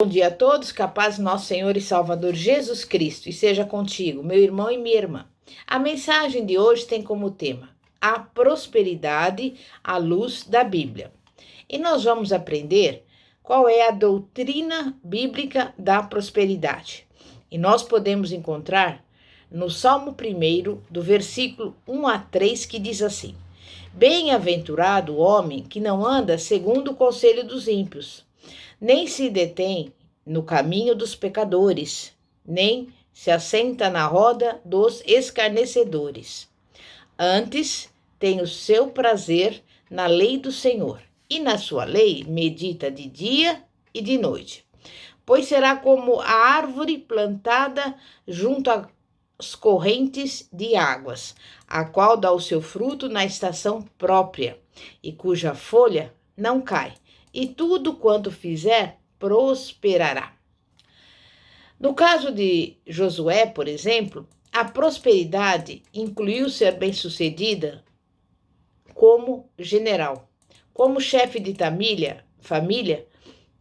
Bom dia a todos, que a paz do nosso Senhor e Salvador Jesus Cristo esteja contigo, meu irmão e minha irmã. A mensagem de hoje tem como tema a prosperidade à luz da Bíblia. E nós vamos aprender qual é a doutrina bíblica da prosperidade. E nós podemos encontrar no Salmo 1, do versículo 1 a 3, que diz assim: Bem-aventurado o homem que não anda segundo o conselho dos ímpios, nem se detém no caminho dos pecadores, nem se assenta na roda dos escarnecedores. Antes tem o seu prazer na lei do Senhor, e na sua lei medita de dia e de noite. Pois será como a árvore plantada junto às correntes de águas, a qual dá o seu fruto na estação própria, e cuja folha não cai, e tudo quanto fizer prosperará. No caso de Josué, por exemplo, a prosperidade incluiu ser bem-sucedida como general, como chefe de família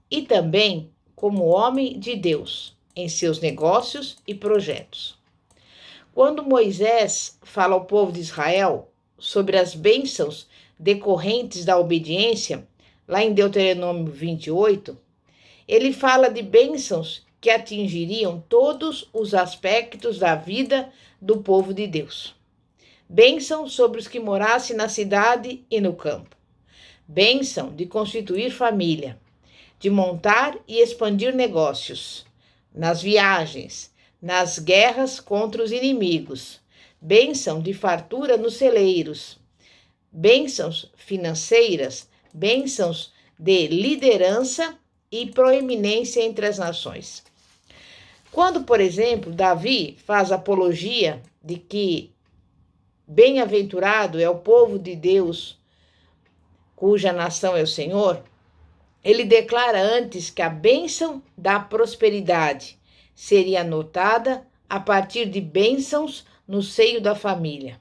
e também como homem de Deus em seus negócios e projetos. Quando Moisés fala ao povo de Israel sobre as bênçãos decorrentes da obediência, lá em Deuteronômio 28, ele fala de bênçãos que atingiriam todos os aspectos da vida do povo de Deus. Bênção sobre os que morassem na cidade e no campo. Bênção de constituir família, de montar e expandir negócios, nas viagens, nas guerras contra os inimigos. Bênção de fartura nos celeiros. Bênçãos financeiras, bênçãos de liderança e proeminência entre as nações. Quando, por exemplo, Davi faz apologia de que bem-aventurado é o povo de Deus, cuja nação é o Senhor, ele declara antes que a bênção da prosperidade seria anotada a partir de bênçãos no seio da família.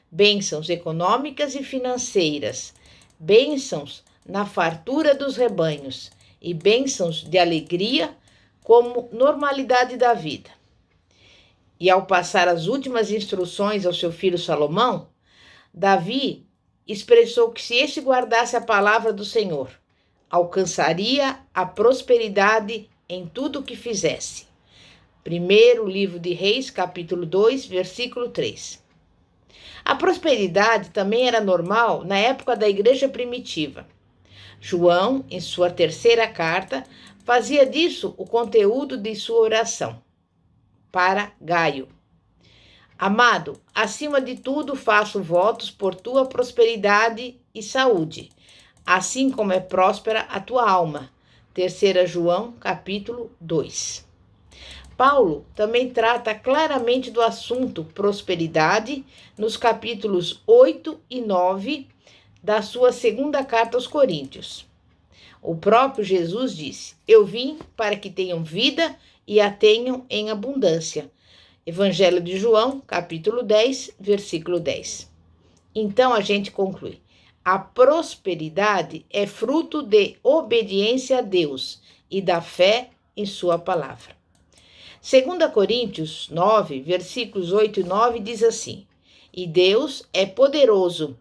Bênçãos econômicas e financeiras, bênçãos na fartura dos rebanhos e bênçãos de alegria como normalidade da vida. E ao passar as últimas instruções ao seu filho Salomão, Davi expressou que se este guardasse a palavra do Senhor, alcançaria a prosperidade em tudo o que fizesse. Primeiro livro de Reis, capítulo 2, versículo 3. A prosperidade também era normal na época da igreja primitiva. João, em sua terceira carta, fazia disso o conteúdo de sua oração para Gaio. Amado, acima de tudo faço votos por tua prosperidade e saúde, assim como é próspera a tua alma. 3 João, capítulo 2. Paulo também trata claramente do assunto prosperidade nos capítulos 8 e 9 da sua segunda carta aos Coríntios. O próprio Jesus disse: Eu vim para que tenham vida e a tenham em abundância. Evangelho de João, capítulo 10, versículo 10. Então a gente conclui: a prosperidade é fruto de obediência a Deus e da fé em sua palavra. 2 Coríntios 9, versículos 8 e 9 diz assim: E Deus é poderoso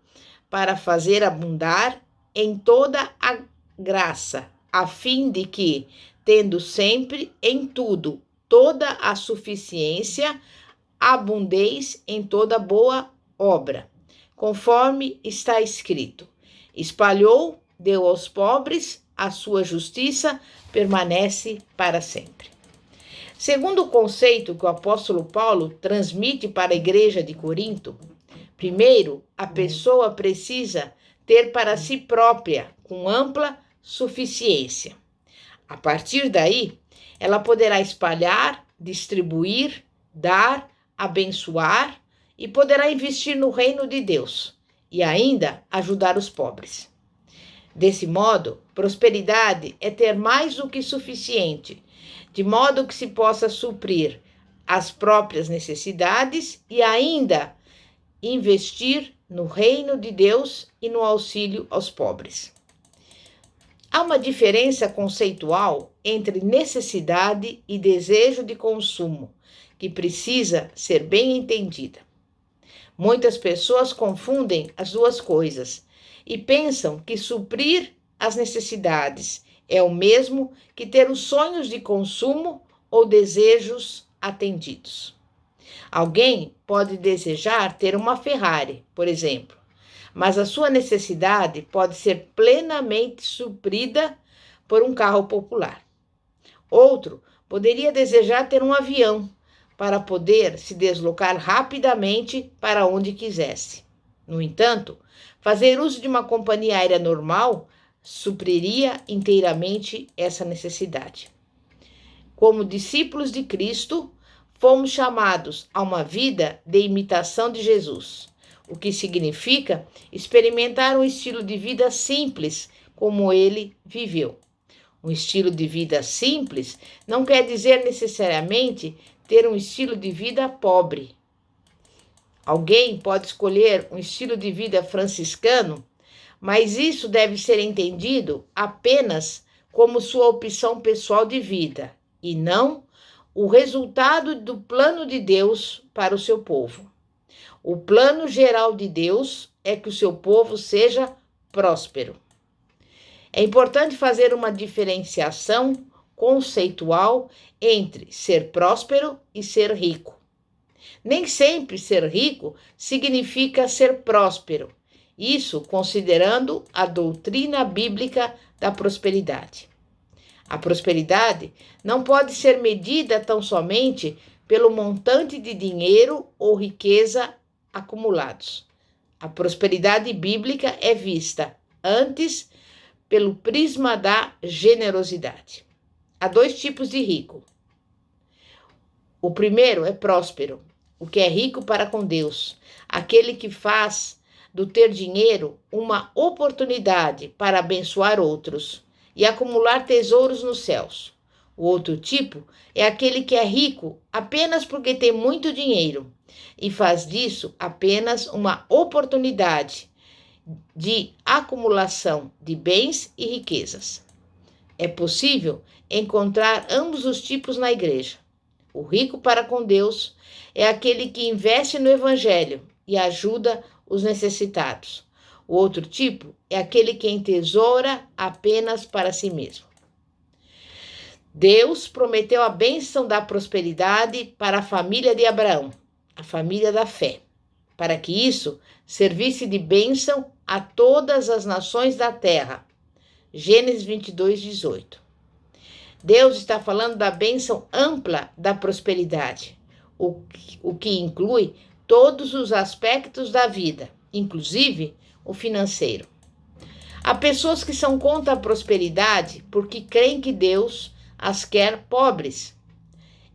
para fazer abundar em toda a graça, a fim de que, tendo sempre em tudo toda a suficiência, abundeis em toda boa obra, conforme está escrito: espalhou, deu aos pobres, a sua justiça permanece para sempre. Segundo o conceito que o apóstolo Paulo transmite para a igreja de Corinto, primeiro, a pessoa precisa ter para si própria, com ampla suficiência. A partir daí, ela poderá espalhar, distribuir, dar, abençoar e poderá investir no reino de Deus e ainda ajudar os pobres. Desse modo, prosperidade é ter mais do que suficiente, de modo que se possa suprir as próprias necessidades e ainda investir no reino de Deus e no auxílio aos pobres. Há uma diferença conceitual entre necessidade e desejo de consumo, que precisa ser bem entendida. Muitas pessoas confundem as duas coisas e pensam que suprir as necessidades é o mesmo que ter os sonhos de consumo ou desejos atendidos. Alguém pode desejar ter uma Ferrari, por exemplo, mas a sua necessidade pode ser plenamente suprida por um carro popular. Outro poderia desejar ter um avião para poder se deslocar rapidamente para onde quisesse. No entanto, fazer uso de uma companhia aérea normal supriria inteiramente essa necessidade. Como discípulos de Cristo, fomos chamados a uma vida de imitação de Jesus, o que significa experimentar um estilo de vida simples como ele viveu. Um estilo de vida simples não quer dizer necessariamente ter um estilo de vida pobre. Alguém pode escolher um estilo de vida franciscano, mas isso deve ser entendido apenas como sua opção pessoal de vida e não o resultado do plano de Deus para o seu povo. O plano geral de Deus é que o seu povo seja próspero. É importante fazer uma diferenciação conceitual entre ser próspero e ser rico. Nem sempre ser rico significa ser próspero, isso considerando a doutrina bíblica da prosperidade. A prosperidade não pode ser medida tão somente pelo montante de dinheiro ou riqueza acumulados. A prosperidade bíblica é vista antes pelo prisma da generosidade. Há dois tipos de rico. O primeiro é próspero, o que é rico para com Deus, aquele que faz do ter dinheiro uma oportunidade para abençoar outros e acumular tesouros nos céus. O outro tipo é aquele que é rico apenas porque tem muito dinheiro e faz disso apenas uma oportunidade de acumulação de bens e riquezas. É possível encontrar ambos os tipos na igreja. O rico para com Deus é aquele que investe no evangelho e ajuda os necessitados. O outro tipo é aquele que entesoura apenas para si mesmo. Deus prometeu a bênção da prosperidade para a família de Abraão, a família da fé, para que isso servisse de bênção a todas as nações da terra. Gênesis 22, 18. Deus está falando da bênção ampla da prosperidade, o que inclui todos os aspectos da vida, inclusive o financeiro. Há pessoas que são contra a prosperidade porque creem que Deus as quer pobres.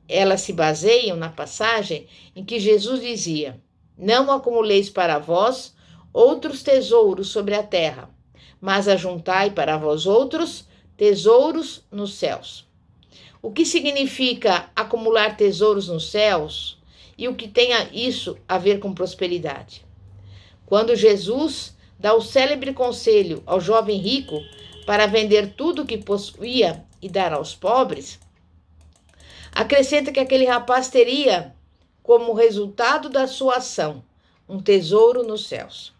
Elas se baseiam na passagem em que Jesus dizia: "Não acumuleis para vós outros tesouros sobre a terra, mas ajuntai para vós outros tesouros nos céus." O que significa acumular tesouros nos céus e o que tem isso a ver com prosperidade? Quando Jesus dá o célebre conselho ao jovem rico para vender tudo o que possuía e dar aos pobres, acrescenta que aquele rapaz teria, como resultado da sua ação, um tesouro nos céus.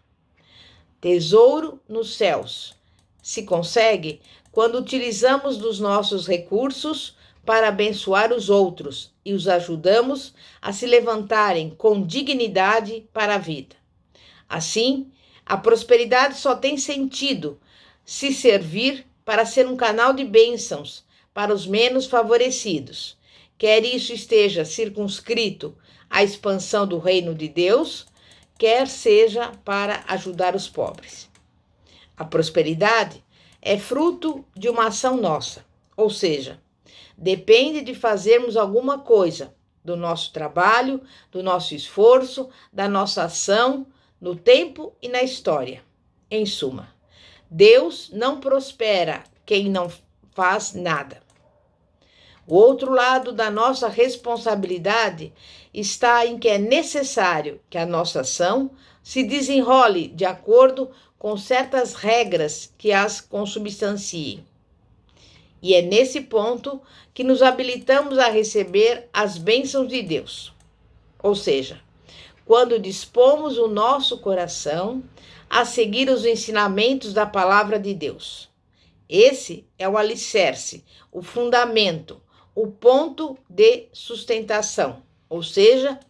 Tesouro nos céus se consegue quando utilizamos dos nossos recursos para abençoar os outros e os ajudamos a se levantarem com dignidade para a vida. Assim, a prosperidade só tem sentido se servir para ser um canal de bênçãos para os menos favorecidos, quer isso esteja circunscrito à expansão do reino de Deus, quer seja para ajudar os pobres. A prosperidade é fruto de uma ação nossa, ou seja, depende de fazermos alguma coisa, do nosso trabalho, do nosso esforço, da nossa ação, no tempo e na história. Em suma, Deus não prospera quem não faz nada. O outro lado da nossa responsabilidade está em que é necessário que a nossa ação se desenrole de acordo com certas regras que as consubstanciem. E é nesse ponto que nos habilitamos a receber as bênçãos de Deus. Ou seja, quando dispomos o nosso coração a seguir os ensinamentos da palavra de Deus. Esse é o alicerce, o fundamento, o ponto de sustentação, ou seja,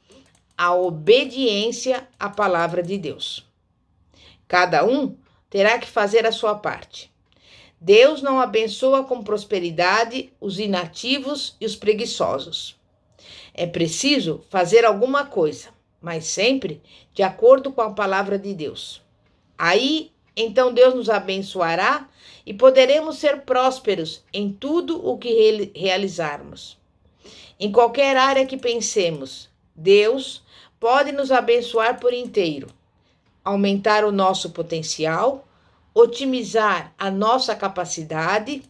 a obediência à palavra de Deus. Cada um terá que fazer a sua parte. Deus não abençoa com prosperidade os inativos e os preguiçosos. É preciso fazer alguma coisa, mas sempre de acordo com a palavra de Deus. Aí, então, Deus nos abençoará e poderemos ser prósperos em tudo o que realizarmos. Em qualquer área que pensemos, Deus pode nos abençoar por inteiro, aumentar o nosso potencial, otimizar a nossa capacidade,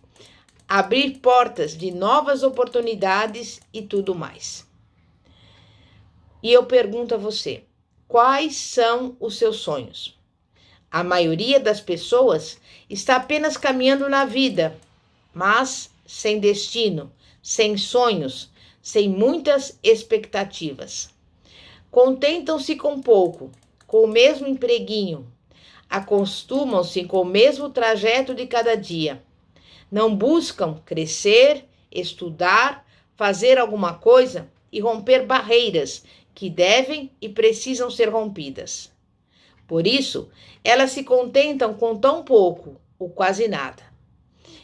abrir portas de novas oportunidades e tudo mais. E eu pergunto a você, quais são os seus sonhos? A maioria das pessoas está apenas caminhando na vida, mas sem destino, sem sonhos, sem muitas expectativas. Contentam-se com pouco, com o mesmo empreguinho, acostumam-se com o mesmo trajeto de cada dia. Não buscam crescer, estudar, fazer alguma coisa e romper barreiras que devem e precisam ser rompidas. Por isso, elas se contentam com tão pouco ou quase nada.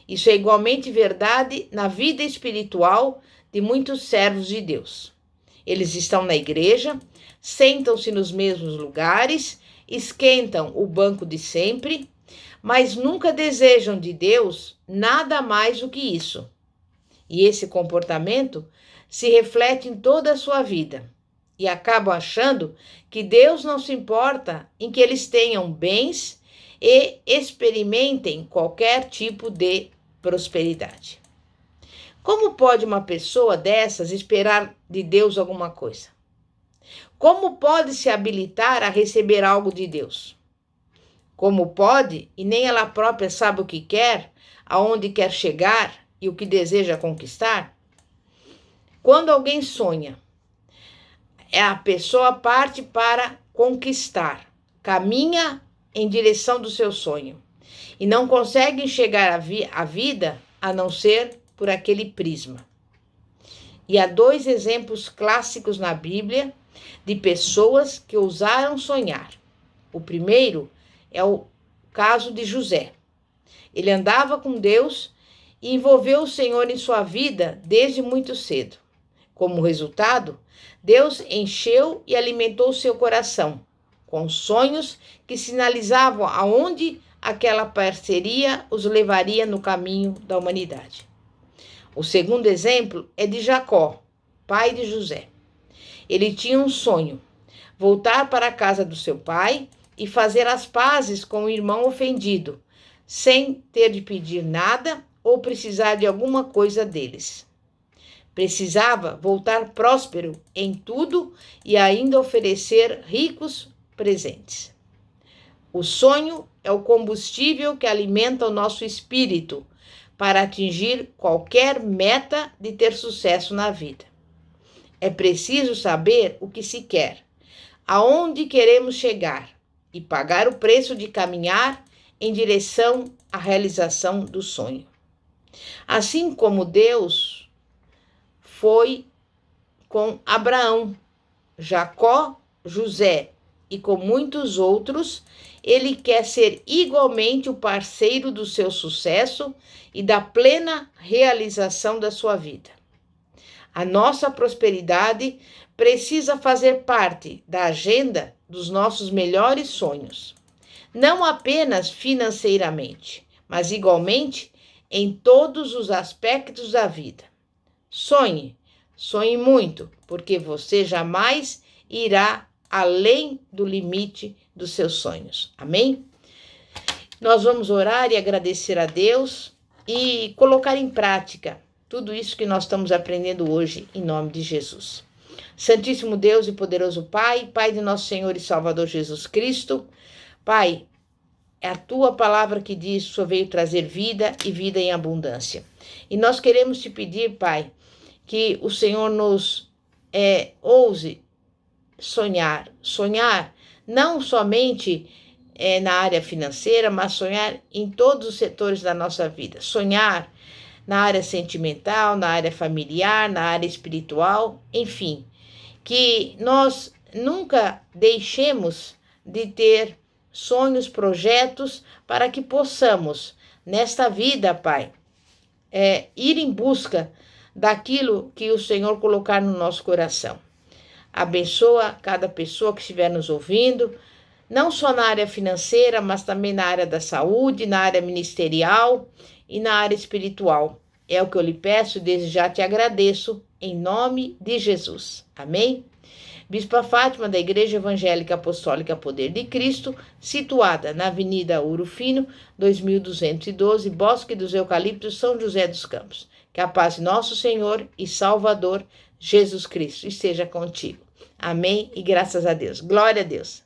Isso é igualmente verdade na vida espiritual de muitos servos de Deus. Eles estão na igreja, sentam-se nos mesmos lugares, esquentam o banco de sempre, mas nunca desejam de Deus nada mais do que isso. E esse comportamento se reflete em toda a sua vida. E acabam achando que Deus não se importa em que eles tenham bens e experimentem qualquer tipo de prosperidade. Como pode uma pessoa dessas esperar de Deus alguma coisa? Como pode se habilitar a receber algo de Deus? Como pode, e nem ela própria sabe o que quer, aonde quer chegar e o que deseja conquistar? Quando alguém sonha, a pessoa parte para conquistar, caminha em direção do seu sonho e não consegue enxergar a vida a não ser por aquele prisma. E há 2 exemplos clássicos na Bíblia de pessoas que ousaram sonhar. O primeiro é o caso de José. Ele andava com Deus e envolveu o Senhor em sua vida desde muito cedo. Como resultado, Deus encheu e alimentou seu coração com sonhos que sinalizavam aonde aquela parceria os levaria no caminho da humanidade. O segundo exemplo é de Jacó, pai de José. Ele tinha um sonho, voltar para a casa do seu pai e fazer as pazes com o irmão ofendido, sem ter de pedir nada ou precisar de alguma coisa deles. Precisava voltar próspero em tudo e ainda oferecer ricos presentes. O sonho é o combustível que alimenta o nosso espírito para atingir qualquer meta de ter sucesso na vida. É preciso saber o que se quer, aonde queremos chegar e pagar o preço de caminhar em direção à realização do sonho. Assim como Deus foi com Abraão, Jacó, José e com muitos outros, ele quer ser igualmente o parceiro do seu sucesso e da plena realização da sua vida. A nossa prosperidade precisa fazer parte da agenda dos nossos melhores sonhos, não apenas financeiramente, mas igualmente em todos os aspectos da vida. Sonhe, sonhe muito, porque você jamais irá além do limite dos seus sonhos. Amém? Nós vamos orar e agradecer a Deus e colocar em prática tudo isso que nós estamos aprendendo hoje, em nome de Jesus. Santíssimo Deus e poderoso Pai, Pai de nosso Senhor e Salvador Jesus Cristo, Pai, é a Tua palavra que diz que o Senhor veio trazer vida e vida em abundância. E nós queremos te pedir, Pai, que o Senhor nos ouse sonhar não somente na área financeira, mas sonhar em todos os setores da nossa vida. Sonhar na área sentimental, na área familiar, na área espiritual, enfim. Que nós nunca deixemos de ter sonhos, projetos, para que possamos, nesta vida, Pai, ir em busca daquilo que o Senhor colocar no nosso coração. Abençoa cada pessoa que estiver nos ouvindo, não só na área financeira, mas também na área da saúde, na área ministerial e na área espiritual. É o que eu lhe peço, desde já te agradeço, em nome de Jesus. Amém? Bispa Fátima, da Igreja Evangélica Apostólica Poder de Cristo, situada na Avenida Ouro Fino, 2212, Bosque dos Eucaliptos, São José dos Campos. Que a paz de nosso Senhor e Salvador, Jesus Cristo, esteja contigo. Amém e graças a Deus. Glória a Deus.